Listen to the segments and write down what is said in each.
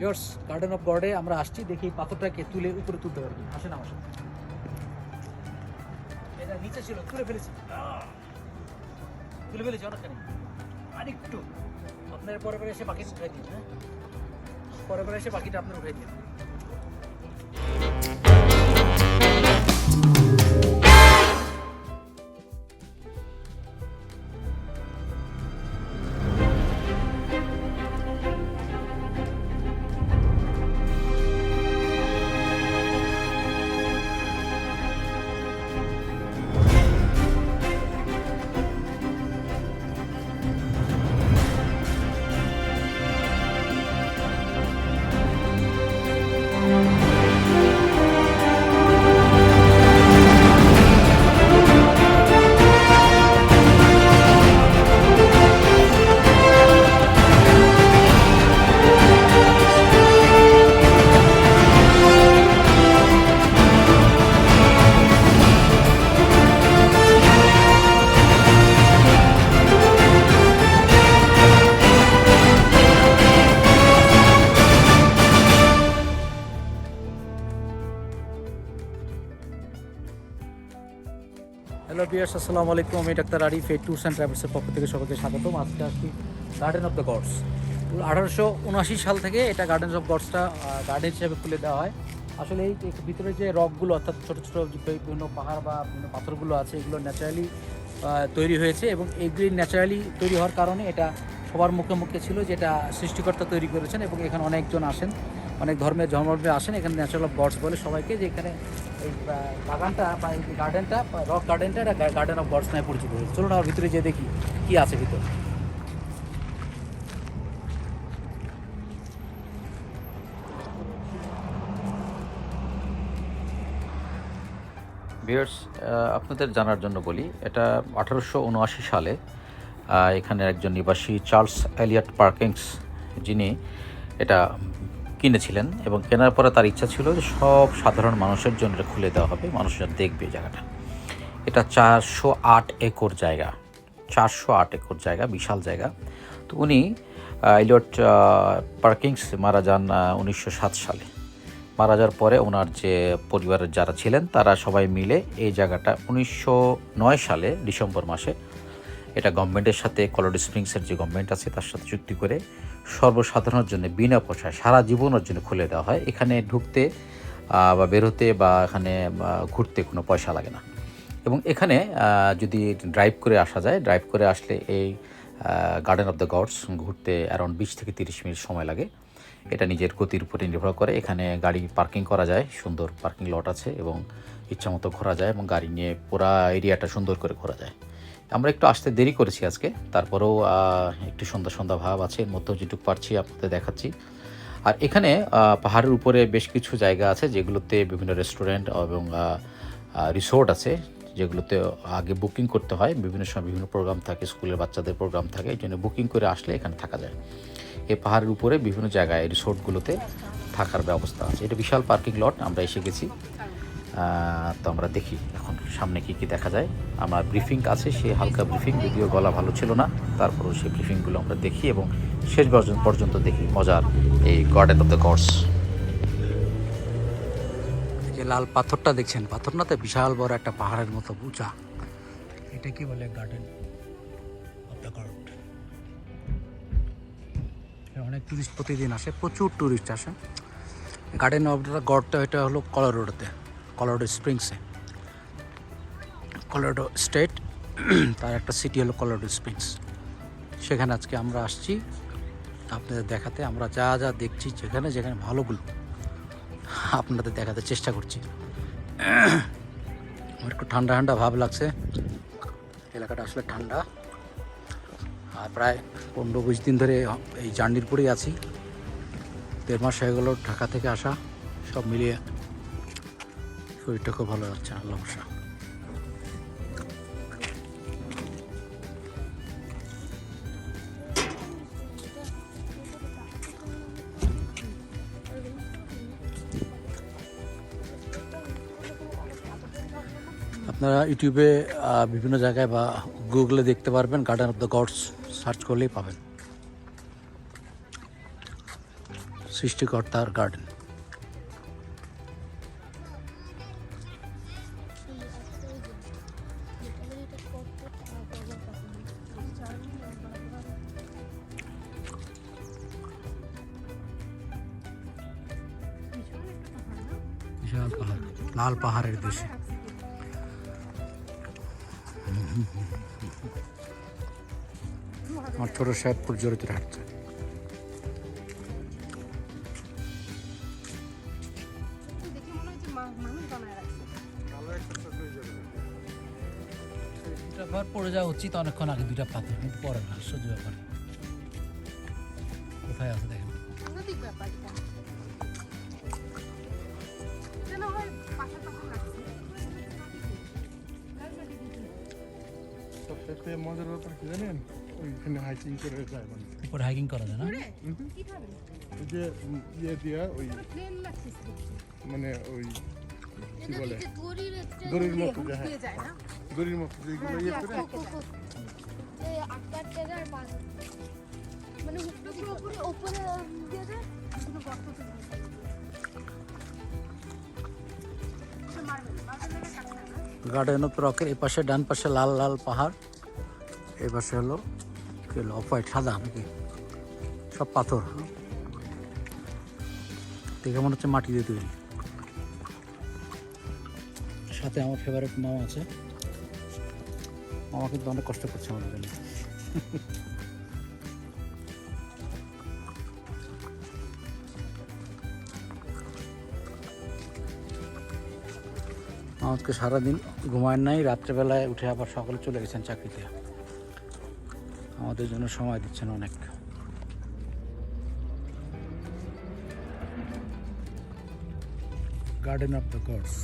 Viewers, garden of গডে আমরা আসছি, দেখি পাথরটাকে তুলে উপরে তুলতে পারবি। আসেন আমার সাথে। এটা নিচে ছিল, তুলে ফেলেছি অনেকখানি, আরেকটু। আপনার পরে এসে বাকিটা উঠাই দিন। হ্যাঁ, পরে এসে বাকিটা আপনার উঠাই দিন। হ্যালো ভিউয়ার্স, আসসালামু আলাইকুম। আমি ডাক্তার আরিফ, এই ট্যুরস অ্যান্ড ট্রাভেলসের পক্ষ থেকে সবাইকে স্বাগতম। আজকে আসছি গার্ডেন অফ দ্য গডস। 1879 সাল থেকে এটা গার্ডেন অফ গডসটা গার্ডেন হিসেবে খুলে দেওয়া হয়। আসলে এই ভিতরে যে রকগুলো, অর্থাৎ ছোটো ছোটো বিভিন্ন পাহাড় বা বিভিন্ন পাথরগুলো আছে, এগুলো ন্যাচারালি তৈরি হয়েছে এবং এইগুলি ন্যাচারালি তৈরি হওয়ার কারণে এটা সবার মুখে মুখে ছিল যে এটা সৃষ্টিকর্তা তৈরি করেছেন। এবং এখানে অনেকজন আসেন, অনেক ধর্মের ধর্মাবলম্বী আসেন। এখানে ন্যাচারাল অফ গডস বলে সবাইকে, যে এখানে এই বাগানটা বা এই গার্ডেনটা, রক গার্ডেনটা, এটা গার্ডেন অফ গডস নামে পরিচিত হয়েছে। চলুন আমার ভিতরে যেয়ে দেখি কি আছে ভিতরে। ভিউয়ার্স, আপনাদের জানার জন্য বলি, এটা 1879 সালে এখানে একজন নিবাসী চার্লস এলিয়ট পার্কিংস, যিনি এটা কিনেছিলেন এবং কেনার পরে তার ইচ্ছা ছিল যে সব সাধারণ মানুষের জন্য এটা খুলে দেওয়া হবে, মানুষরা দেখবে জায়গাটা। এটা 408 একর জায়গা, 408 একর জায়গা, বিশাল জায়গা। তো উনি এলিয়ট পার্কিংস মারা যান 1907 সালে। মারা যাওয়ার পরে ওনার যে পরিবারের যারা ছিলেন তারা সবাই মিলে এই জায়গাটা 1909 সালে ডিসেম্বর মাসে এটা গভর্নমেন্টের সাথে, কলোরাডো স্প্রিংসের যে গভর্নমেন্ট আছে তার সাথে চুক্তি করে সর্বসাধারণের জন্য বিনা পয়সায় সারা জীবনের জন্য খুলে দেওয়া হয়। এখানে ঢুকতে বা বেরোতে বা এখানে ঘুরতে কোনো পয়সা লাগে না। এবং এখানে যদি ড্রাইভ করে আসা যায়, ড্রাইভ করে আসলে এই গার্ডেন অফ দ্য গডস ঘুরতে অ্যারাউন্ড 20 থেকে 30 মিনিট সময় লাগে। এটা নিজের গতির উপরে নির্ভর করে। এখানে গাড়ি পার্কিং করা যায়, সুন্দর পার্কিং লট আছে এবং ইচ্ছামতো ঘোরা যায় এবং গাড়ি নিয়ে পুরা এরিয়াটা সুন্দর করে ঘোরা যায়। আমরা একটু আসতে দেরি করেছি আজকে, তারপরেও একটু সন্ধ্যা সন্ধ্যা ভাব আছে, এর মধ্যেও যেটুকু পারছি আপনাদের দেখাচ্ছি। আর এখানে পাহাড়ের উপরে বেশ কিছু জায়গা আছে যেগুলোতে বিভিন্ন রেস্টুরেন্ট এবং রিসোর্ট আছে, যেগুলোতে আগে বুকিং করতে হয়। বিভিন্ন সময় বিভিন্ন প্রোগ্রাম থাকে, স্কুলের বাচ্চাদের প্রোগ্রাম থাকে, এই জন্য বুকিং করে আসলে এখানে থাকা যায়। এই পাহাড়ের উপরে বিভিন্ন জায়গায় রিসোর্টগুলোতে থাকার ব্যবস্থা আছে। এটা বিশাল পার্কিং লট, আমরা এসে গেছি। তো আমরা দেখি এখন সামনে কি কি দেখা যায়। আমার ব্রিফিং আছে, সেই হালকা ব্রিফিং, যদিও গলা ভালো ছিল না, তারপরেও সেই ব্রিফিংগুলো আমরা দেখি এবং শেষ পর্যন্ত দেখি মজার এই গার্ডেন অফ দ্য গডস। যে লাল পাথরটা দেখছেন, পাথর না তো, বিশাল বড় একটা পাহাড়ের মতো উঁচা। এটা কি বলে? Garden of the god. অনেক টুরিস্ট প্রতিদিন আসে, প্রচুর টুরিস্ট আসে। গার্ডেন অফ দ্য গডটা এটা হলো কলোরাডোতে, কলোরাডো স্প্রিংসে। কলোরাডো স্টেট, তার একটা সিটি হলো কলোরাডো স্প্রিংস। সেখানে আজকে আমরা আসছি আপনাদের দেখাতে। আমরা যা যা দেখছি, যেখানে যেখানে ভালোগুলো আপনাদের দেখাতে চেষ্টা করছি। আমার একটু ঠান্ডা ঠান্ডা ভাব লাগছে, এলাকাটা আসলে ঠান্ডা। আর প্রায় 15-20 দিন ধরে এই জার্নির পরেই আছি। 1.5 মাস হয়ে গেল ঢাকা থেকে আসা, সব মিলিয়ে শরীরটা খুব ভালো যাচ্ছে, আল্লাহ ভরসা। আপনারা ইউটিউবে বিভিন্ন জায়গায় বা গুগলে দেখতে পারবেন, garden of the gods search করলেই পাবেন। সৃষ্টিকর্তার গার্ডেন। বিশাল পাহাড়, লাল পাহাড়ের দেশে। আমার ছোট সাহেবপুর জড়িত হাঁটছে। পড়ে যাওয়া উচিত অনেকক্ষণ আগে, দুইটা পাথর, কিন্তু পরে না, সহ্য ব্যাপার। কোথায় আছে দেখেন। সবথেকে মজার ব্যাপার কি জানেন, ওইখানে হাইকিং করে যায় মানে উপরে হাইকিং করা যায় না? ওই যে ইয়ে দিয়া ওই মানে ওই কি বলে দড়ির মতো যায়, দড়ির মতো যেগুলো ইয়ে করে গার্ডেন অফ রকের এই পাশে ডান পাশে লাল লাল পাহাড়, এই পাশে হলো কি হলো অফ হোয়াইট, সাদা নাকি সব পাথর, দেখে মনে হচ্ছে মাটি দিয়ে তৈরি। সাথে আমার ফেভারিট মামা আছে, মামা কিন্তু অনেক কষ্ট করছে আমাদের জন্য। আমাকে সারাদিন ঘুমায় নাই, রাত্রেবেলায় উঠে আবার সকালে চলে গেছেন চাকরিতে, আমাদের জন্য সময় দিচ্ছেন অনেক। Garden of the gods.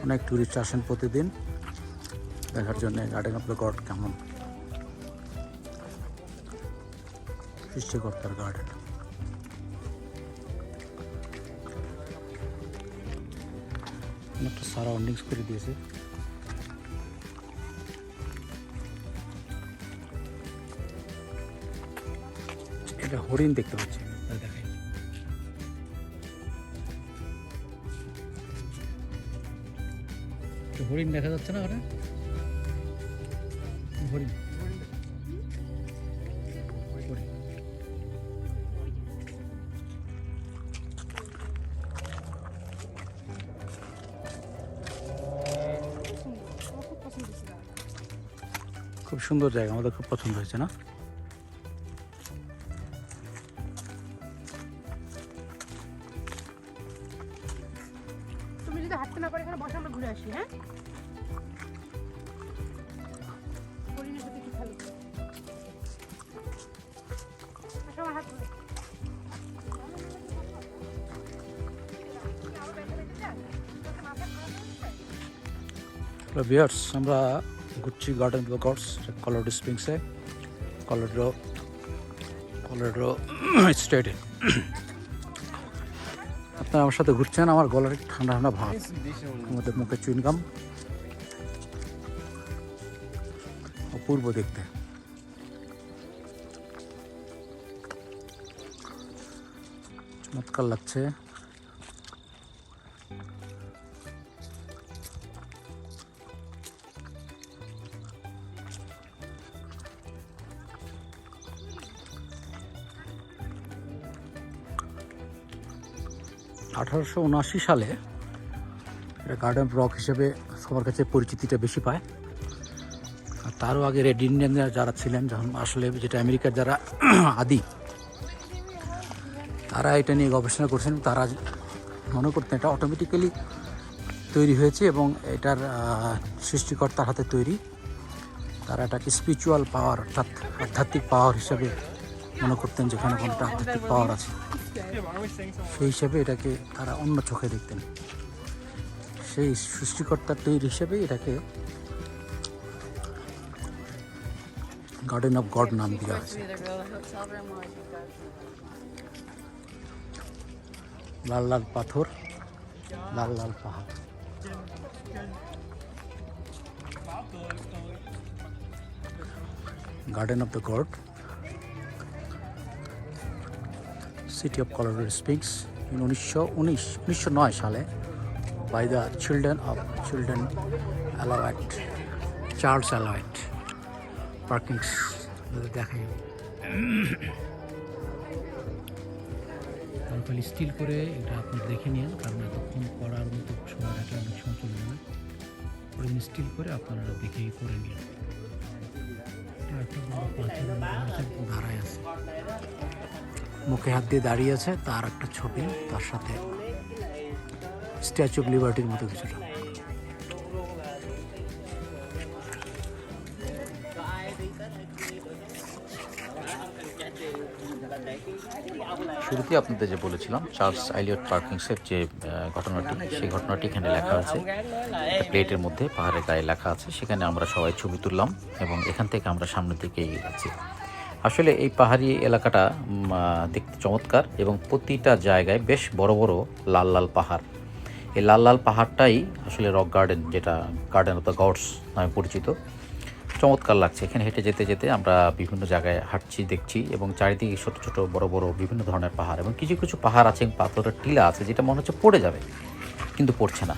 অনেক টুরিস্ট আসেন প্রতিদিন দেখার জন্য গার্ডেন অফ দ্য গড কেমন, সৃষ্টিকর্তার গার্ডেন। অনেকটা সারাউন্ডিংস করে দিয়েছে। এটা হরিণ দেখতে পাচ্ছি, দেখাই। হরিণ দেখা যাচ্ছে না ওটা, হরিণ খুব সুন্দর জায়গা, আমাদের খুব পছন্দ হয়েছে না? তুমি যদি হাঁটতে না পারো এখানে বসে আমরা ঘুরে আসি। হ্যাঁ, হরিণের সাথে কি খেলো? আসো আমার হাত ধরে। হ্যালো ভিউয়ার্স, আমরা ঘুরছি Garden of the Gods Colorado স্প্রিংসে, কলোরাডো স্টেটে। আপনারা আমার সাথে ঘুরছেন, আমার গলার একটু ঠান্ডা ঠান্ডা ভাব, আমাদের মুখে চুইনগাম, অপূর্ব দেখতে। চমৎকার লাগছে। '1879 সালে এটা গার্ডেন রক হিসেবে সবার কাছে পরিচিতিটা বেশি পায়। আর তারও আগে রেড ইন্ডিয়ানরা যারা ছিলেন, যখন আসলে যেটা আমেরিকার যারা আদি, তারা এটা নিয়ে গবেষণা করছেন। তারা মনে করতেন এটা অটোমেটিক্যালি তৈরি হয়েছে এবং এটার সৃষ্টিকর্তার হাতে তৈরি। তারা এটাকে স্পিরিচুয়াল পাওয়ার অর্থাৎ আধ্যাত্মিক পাওয়ার হিসাবে মনে করতেন, যেখানে কোনোটা আধ্যাত্মিক পাওয়ার আছে সেই হিসাবে এটাকে তারা অন্য চোখে দেখতেন। সেই সৃষ্টিকর্তার তৈরি হিসেবে এটাকে গার্ডেন অফ গড নাম দেওয়া হয়েছে। লাল লাল পাথর, লাল লাল পাহাড়। Garden of the God, city of Colorado Springs, 1909 সালে by the children Elliott, Charles Elliott Perkins. দেখাই খালি স্টিল করে এটা আপনি দেখে নিন, কারণ এতক্ষণ করার মতো সময় রাখলে অনেক সময় চলে যাবে। ওই স্টিল করে আপনারা দেখেই করে নিন। একটা দাঁড়ায় আছে, মুখে হাত দিয়ে দাঁড়িয়ে আছে, তার একটা ছবি, তার সাথে স্ট্যাচু অফ লিবার্টির মতো কিছুটা। শুরুতে আপনাদের যে বলেছিলাম চার্লস এলিয়ট পার্কিংসের যে ঘটনাটি, সেই ঘটনাটি এখানে লেখা আছে একটা প্লেটের মধ্যে, পাহাড়ের গায়ে লেখা আছে। সেখানে আমরা সবাই ছবি তুললাম এবং এখান থেকে আমরা সামনের দিকে এগিয়ে যাচ্ছি। আসলে এই পাহাড়ি এলাকাটা দেখতে চমৎকার এবং প্রতিটা জায়গায় বেশ বড় বড় লাল লাল পাহাড়। এই লাল লাল পাহাড়টাই আসলে রক গার্ডেন, যেটা গার্ডেন অফ দ্য গডস নামে পরিচিত। চমৎকার লাগছে। এখানে হেঁটে যেতে যেতে আমরা বিভিন্ন জায়গায় হাঁটছি, দেখছি এবং চারিদিকে ছোটো ছোটো বড় বড় বিভিন্ন ধরনের পাহাড়, এবং কিছু কিছু পাহাড় আছে, পাথরের টিলা আছে, যেটা মনে হচ্ছে পড়ে যাবে কিন্তু পড়ছে না।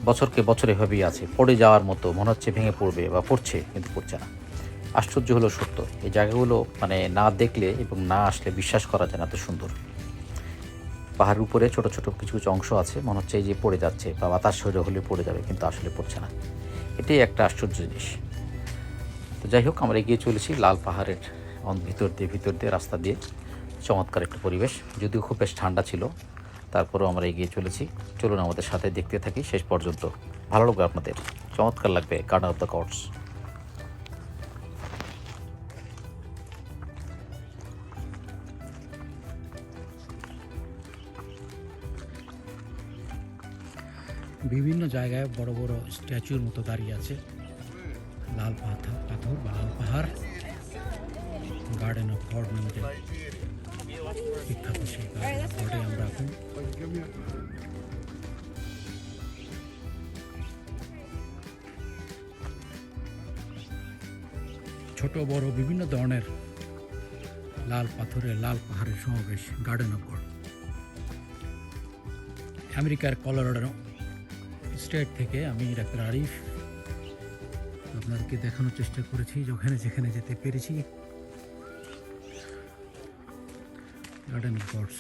বছরকে বছর এভাবেই আছে, পড়ে যাওয়ার মতো মনে হচ্ছে ভেঙে পড়বে বা পড়ছে কিন্তু পড়ছে না। আশ্চর্য হলো সত্য, এই জায়গাগুলো মানে না দেখলে এবং না আসলে বিশ্বাস করা যায় না এত সুন্দর। পাহাড়ের উপরে ছোট ছোট কিছু কিছু অংশ আছে, মনে হচ্ছে এই যে পড়ে যাচ্ছে বা বাতাস সরে হলে পড়ে যাবে, কিন্তু আসলে পড়ছে না। এটাই একটা আশ্চর্য জিনিস। তো যাই হোক, আমরা এগিয়ে চলেছি লাল পাহাড়ের ভিতর দিয়ে রাস্তা দিয়ে। চমৎকার একটা পরিবেশ, যদিও খুব বেশ ঠান্ডা ছিল, তারপরেও আমরা এগিয়ে চলেছি। চলুন আমাদের সাথে দেখতে থাকি শেষ পর্যন্ত। ভালো লাগবে আপনাদের, চমৎকার লাগবে গার্ডেন অফ দ্য গডস। বিভিন্ন জায়গায় বড় বড় স্ট্যাচুর মতো দাঁড়িয়ে আছে, লাল পাথর বা লাল পাহাড়। গার্ডেন অফ গড নামে যে বিখ্যাত সেই গডে আমরা এখন। ছোট বড় বিভিন্ন ধরনের লাল পাথরের, লাল পাহাড়ের সমাবেশ, গার্ডেন অফ গড। আমেরিকার কলোরাডো স্টেট থেকে আমি ডাক্তার আরিফ আপনাদেরকে দেখানোর চেষ্টা করেছি যেখানে যেখানে যেতে পেরেছি। Garden of gods.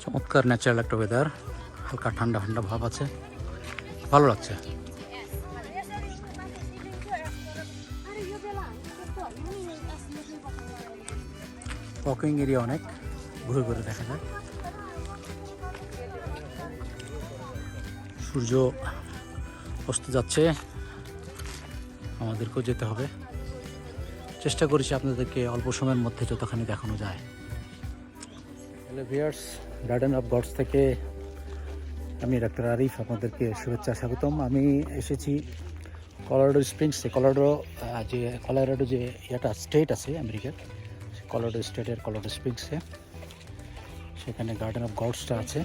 চমৎকার ন্যাচারাল একটা ওয়েদার, হালকা ঠান্ডা ঠান্ডা ভাব আছে, ভালো লাগছে। ওয়াকিং এরিয়া অনেক, ঘুরে ঘুরে দেখা যায়। সূর্য অস্ত যাচ্ছে, আমাদেরকেও যেতে হবে। চেষ্টা করেছি আপনাদেরকে অল্প সময়ের মধ্যে যতখানি দেখানো যায়। Hello viewers, garden of gods থেকে আমি ডাক্তার আরিফ আপনাদেরকে শুভেচ্ছা স্বাগতম। আমি এসেছি কলোরাডো স্প্রিংসে। কলোরাডো যে একটা স্টেট আছে আমেরিকার, কলোরাডো স্টেটের কলোরাডো স্প্রিংসে, সেখানে গার্ডেন অফ গডসটা আছে।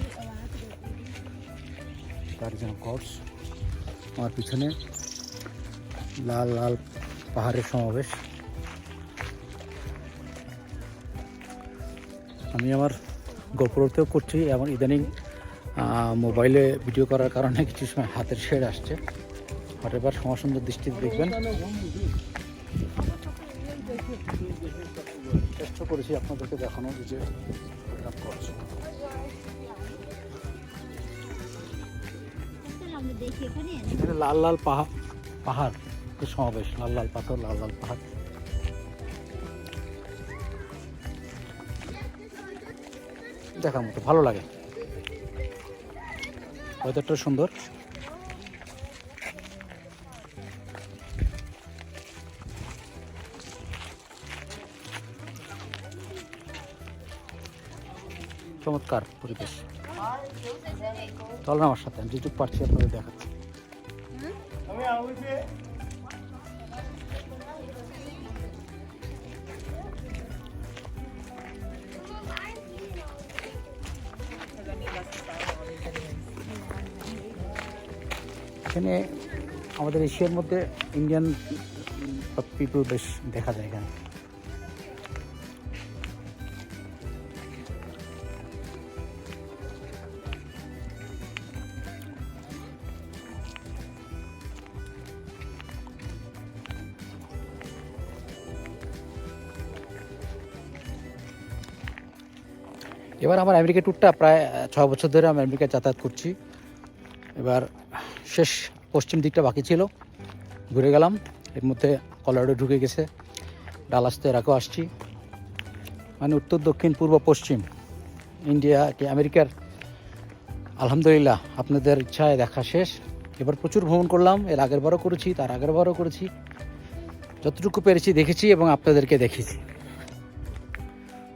গার্ডেন অফ গডস, আমার পিছনে লাল লাল পাহাড়ের সমাবেশ। আমি আমার গোপ্রোতেও করছি, এবং ইদানিং মোবাইলে ভিডিও করার কারণে কিছু সময় হাতের শেড আসছে। হঠাৎ সমাসুন্দর দৃষ্টিতে দেখবেন। চেষ্টা করেছি আপনাদেরকে দেখানোর যে এখানে লাল লাল পাহাড় সমাবেশ, লাল লাল পাথর, লাল লাল পাহাড়। দেখার মতো, ভালো লাগে, ওয়েদারটা সুন্দর। চমৎকার পরিবেশ। চল না আমার সাথে, আমি যেটুকু পারছি আপনাদের দেখাচ্ছি। এখানে আমাদের এশিয়ার মধ্যে ইন্ডিয়ান পিপল বেশ দেখা যায় এখানে। এবার আমার আমেরিকা ট্যুরটা প্রায় 6 বছর ধরে আমি আমেরিকায় যাতায়াত করছি। এবার শেষ পশ্চিম দিকটা বাকি ছিল, ঘুরে গেলাম। এর মধ্যে কলোরাডো ঢুকে গেছে, ডালাস তো এর আগেও আসছি। মানে উত্তর দক্ষিণ পূর্ব পশ্চিম ইন্ডিয়া কি আমেরিকার আলহামদুলিল্লাহ আপনাদের ইচ্ছায় দেখা শেষ। এবার প্রচুর ভ্রমণ করলাম, এর আগের বারও করেছি, তার আগের বারও করেছি। যতটুকু পেরেছি দেখেছি এবং আপনাদেরকে দেখেছি।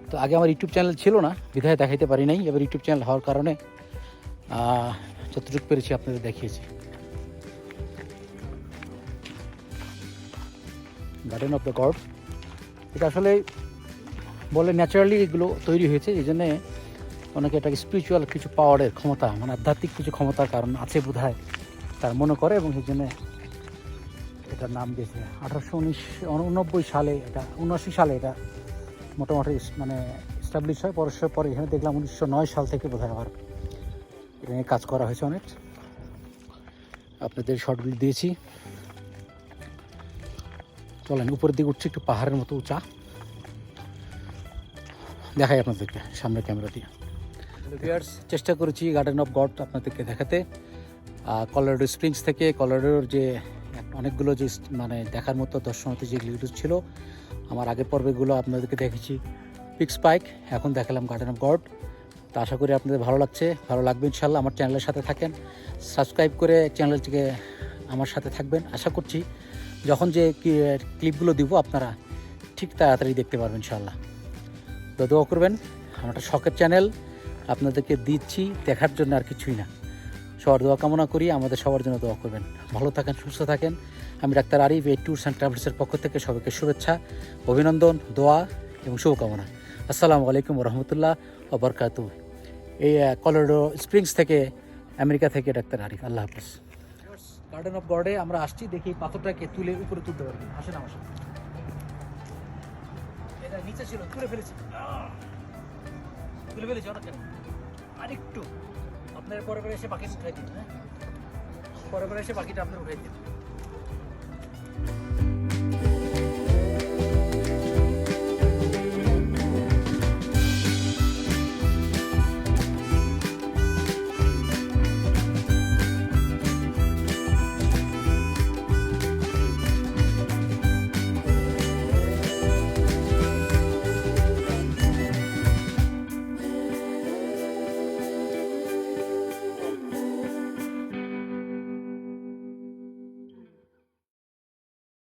তো আগে আমার ইউটিউব চ্যানেল ছিল না, বিধায় দেখাইতে পারি নাই। এবার ইউটিউব চ্যানেল হওয়ার কারণে যতটুকু পেরেছি আপনাদের দেখিয়েছি। গার্ডেন অফ দ্য গড, এটা আসলে বলে ন্যাচারালি এগুলো তৈরি হয়েছে, এই জন্যে অনেকে এটাকে স্পিরিচুয়াল কিছু পাওয়ারের ক্ষমতা, মানে আধ্যাত্মিক কিছু ক্ষমতার কারণ আছে বোধহয় তার মনে করে, এবং সেই জন্যে এটার নাম দিয়েছে। 1889 সালে এটা 79 সালে এটা মোটামুটি মানে এস্টাবলিশ হয়। পরে এখানে দেখলাম 1909 সাল থেকে বোধহয় আবার এটা নিয়ে কাজ করা হয়েছে অনেক। আপনাদের শর্টগুলি দিয়েছি। চলেন উপরের দিকে উঠছি, একটু পাহাড়ের মতো উঁচা, দেখাই আপনাদেরকে সামনে ক্যামেরা দিয়ে। চেষ্টা করেছি গার্ডেন অফ গড আপনাদেরকে দেখাতে। কলোরাডো স্প্রিংস থেকে কলোরাডোর যে অনেকগুলো যে মানে দেখার মতো দর্শনার্থী যেগুলো ছিল, আমার আগের পর্বগুলো আপনাদেরকে দেখেছি পিক্স পাইক, এখন দেখালাম গার্ডেন অফ গড। তো আশা করি আপনাদের ভালো লাগছে, ভালো লাগবে ইনশাল্লাহ। আমার চ্যানেলের সাথে থাকেন, সাবস্ক্রাইব করে চ্যানেলটিকে আমার সাথে থাকবেন। আশা করছি যখন যে ক্লিপগুলো দিব আপনারা ঠিক তাড়াতাড়ি দেখতে পারবেন ইনশাল্লাহ। তো দোয়া করবেন, আমার একটা শখের চ্যানেল আপনাদেরকে দিচ্ছি দেখার জন্য, আর কিছুই না। সবার দোয়া কামনা করি, আমাদের সবার জন্য দোয়া করবেন। ভালো থাকেন, সুস্থ থাকেন। আমি ডাক্তার আরিফ, এই ট্যুরস অ্যান্ড ট্রাভেলসের পক্ষ থেকে সবাইকে শুভেচ্ছা, অভিনন্দন, দোয়া এবং শুভকামনা। আসসালামু আলাইকুম রহমতুল্লাহ ওবরকাতু। এই কলোরাডো স্প্রিংস থেকে আমেরিকা থেকে ডাক্তার আরিফ। আল্লাহ হাফেজ। গার্ডেন অফ গডে আমরা আসছি, দেখি পাথরটাকে তুলে উপরে তুলতে পারবেন। আসেন আমার সাথে। এটা নিচে ছিল, তুলে ফেলেছি অনেক। আরেকটু আপনার পরে এসে বাকিটা উঠাই দিন। হ্যাঁ, পরে এসে বাকিটা আপনার উঠাই দিন।